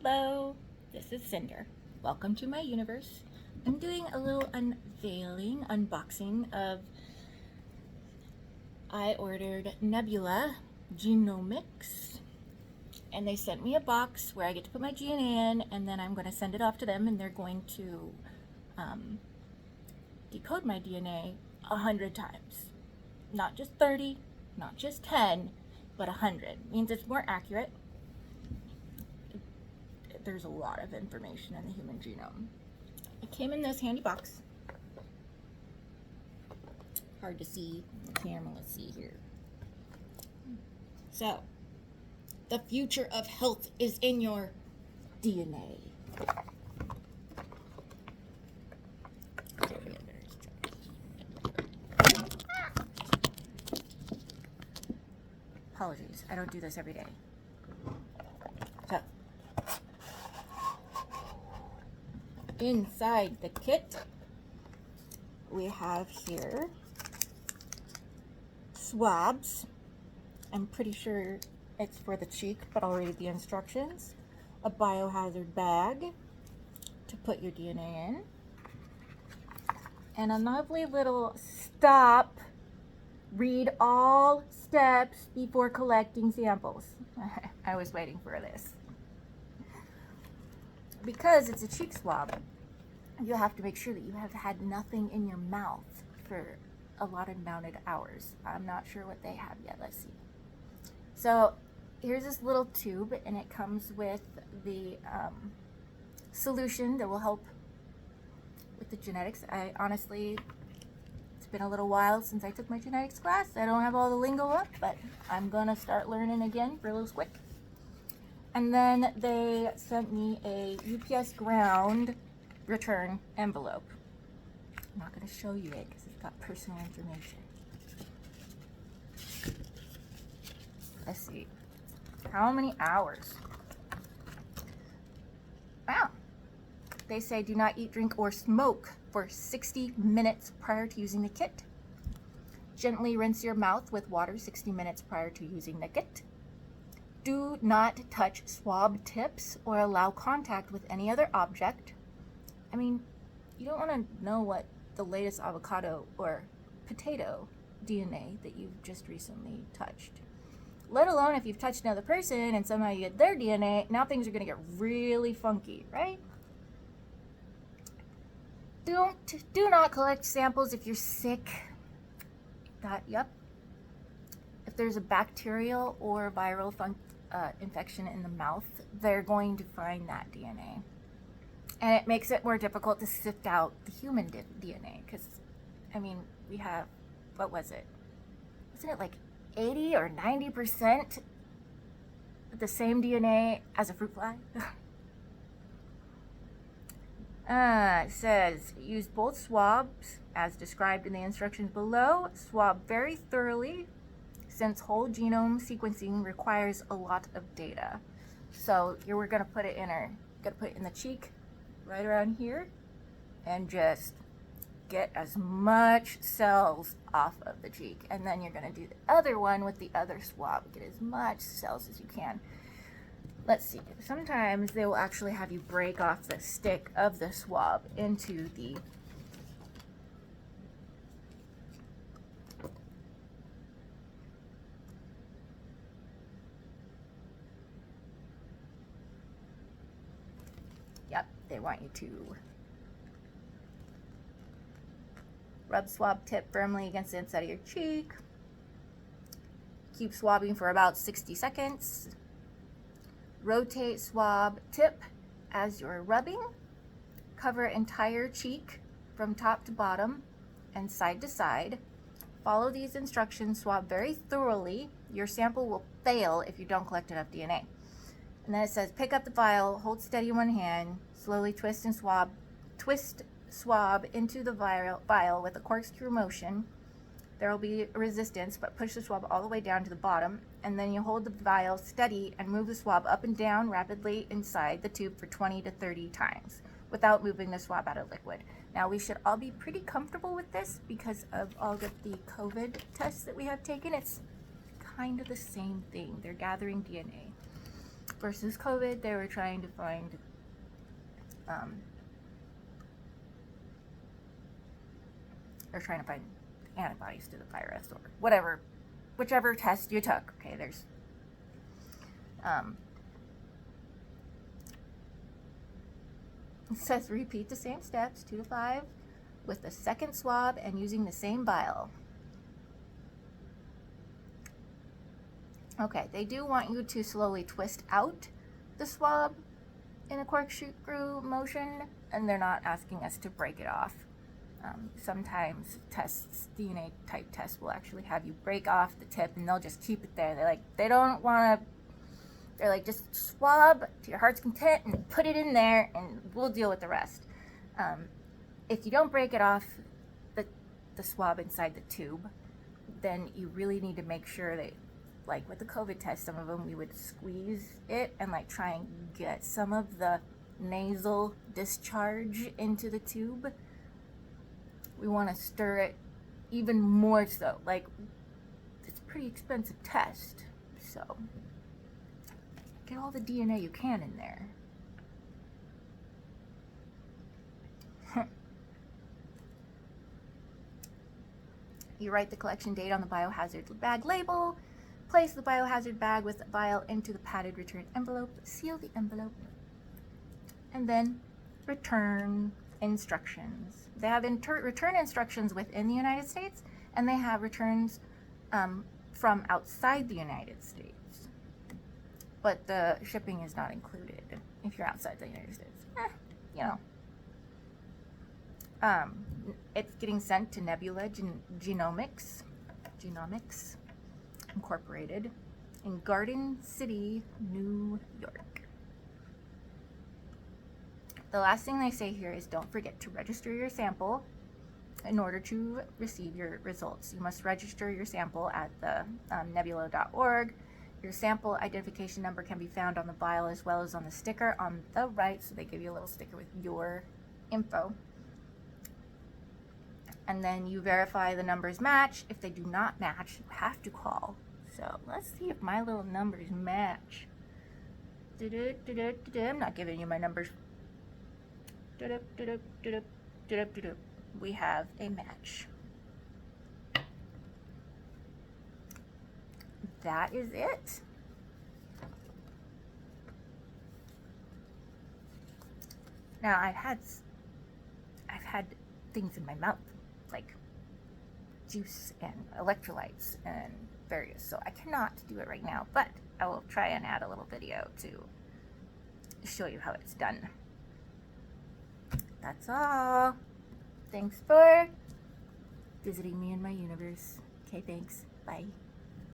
Hello, this is Synder. Welcome to my universe. I'm doing a little unboxing of, I ordered Nebula Genomics, and they sent me a box where I get to put my DNA in, and then I'm going to send it off to them, and they're going to decode my DNA 100 times. Not just 30, not just 10, but 100. Means it's more accurate. There's a lot of information in the human genome. It came in this handy box. Hard to see the camera. Let's see here. So, the future of health is in your DNA. Apologies, I don't do this every day. So, inside the kit, we have here swabs. I'm pretty sure it's for the cheek, but I'll read the instructions. A biohazard bag to put your DNA in. And a lovely little stop. Read all steps before collecting samples. I was waiting for this. Because it's a cheek swab, you have to make sure that you have had nothing in your mouth for a lot of mounted hours. I'm not sure what they have yet. Let's see. So here's this little tube, and it comes with the solution that will help with the genetics. I honestly, it's been a little while since I took my genetics class. I don't have all the lingo up, but I'm gonna start learning again real quick. And then they sent me a UPS ground return envelope. I'm not going to show you it because it's got personal information. Let's see. How many hours? Wow. They say do not eat, drink, or smoke for 60 minutes prior to using the kit. Gently rinse your mouth with water 60 minutes prior to using the kit. Do not touch swab tips or allow contact with any other object. I mean, you don't want to know what the latest avocado or potato DNA that you've just recently touched. Let alone if you've touched another person and somehow you get their DNA, now things are going to get really funky, right? Do not collect samples if you're sick. Yep. If there's a bacterial or viral infection in the mouth, they're going to find that DNA. And it makes it more difficult to sift out the human DNA because, I mean, we have, what was it? Wasn't it like 80 or 90% the same DNA as a fruit fly? It says, use both swabs as described in the instructions below. Swab very thoroughly, since whole genome sequencing requires a lot of data. So here we're gonna put it in the cheek, right around here, and just get as much cells off of the cheek. And then you're gonna do the other one with the other swab. Get as much cells as you can. Let's see, sometimes they will actually have you break off the stick of the swab into the they want you to rub swab tip firmly against the inside of your cheek. Keep swabbing for about 60 seconds. Rotate swab tip as you're rubbing. Cover entire cheek from top to bottom and side to side. Follow these instructions. Swab very thoroughly. Your sample will fail if you don't collect enough DNA. And then it says, pick up the vial, hold steady in one hand, slowly twist swab into the vial with a corkscrew motion. There will be resistance, but push the swab all the way down to the bottom, and then you hold the vial steady and move the swab up and down rapidly inside the tube for 20 to 30 times without moving the swab out of liquid. Now, we should all be pretty comfortable with this because of all of the COVID tests that we have taken. It's kind of the same thing. They're gathering DNA. versus COVID, they were trying to find they're trying to find antibodies to the virus or whatever, whichever test you took. Okay, there's it says repeat the same steps 2 to 5 with the second swab and using the same vial. Okay, they do want you to slowly twist out the swab in a corkscrew motion, and they're not asking us to break it off. Sometimes tests, DNA type tests, will actually have you break off the tip and they'll just keep it there. They're like, just swab to your heart's content and put it in there and we'll deal with the rest. If you don't break it off, the swab inside the tube, then you really need to make sure that, like with the COVID test, some of them we would squeeze it and like try and get some of the nasal discharge into the tube. We want to stir it even more so. Like, it's a pretty expensive test, so get all the DNA you can in there. You write the collection date on the biohazard bag label, place the biohazard bag with the vial into the padded return envelope, seal the envelope, and then return instructions. They have return instructions within the United States, and they have returns from outside the United States. But the shipping is not included if you're outside the United States. You know. It's getting sent to Nebula Genomics Incorporated in Garden City, New York. The last thing they say here is don't forget to register your sample in order to receive your results. You must register your sample at the nebula.org. Your sample identification number can be found on the vial as well as on the sticker on the right. So they give you a little sticker with your info. And then you verify the numbers match. If they do not match, you have to call. So let's see if my little numbers match. I'm not giving you my numbers. We have a match. That is it. Now I've had things in my mouth like juice and electrolytes and various, so I cannot do it right now, but I will try and add a little video to show you how it's done. That's all. Thanks for visiting me in my universe. Okay, thanks. Bye.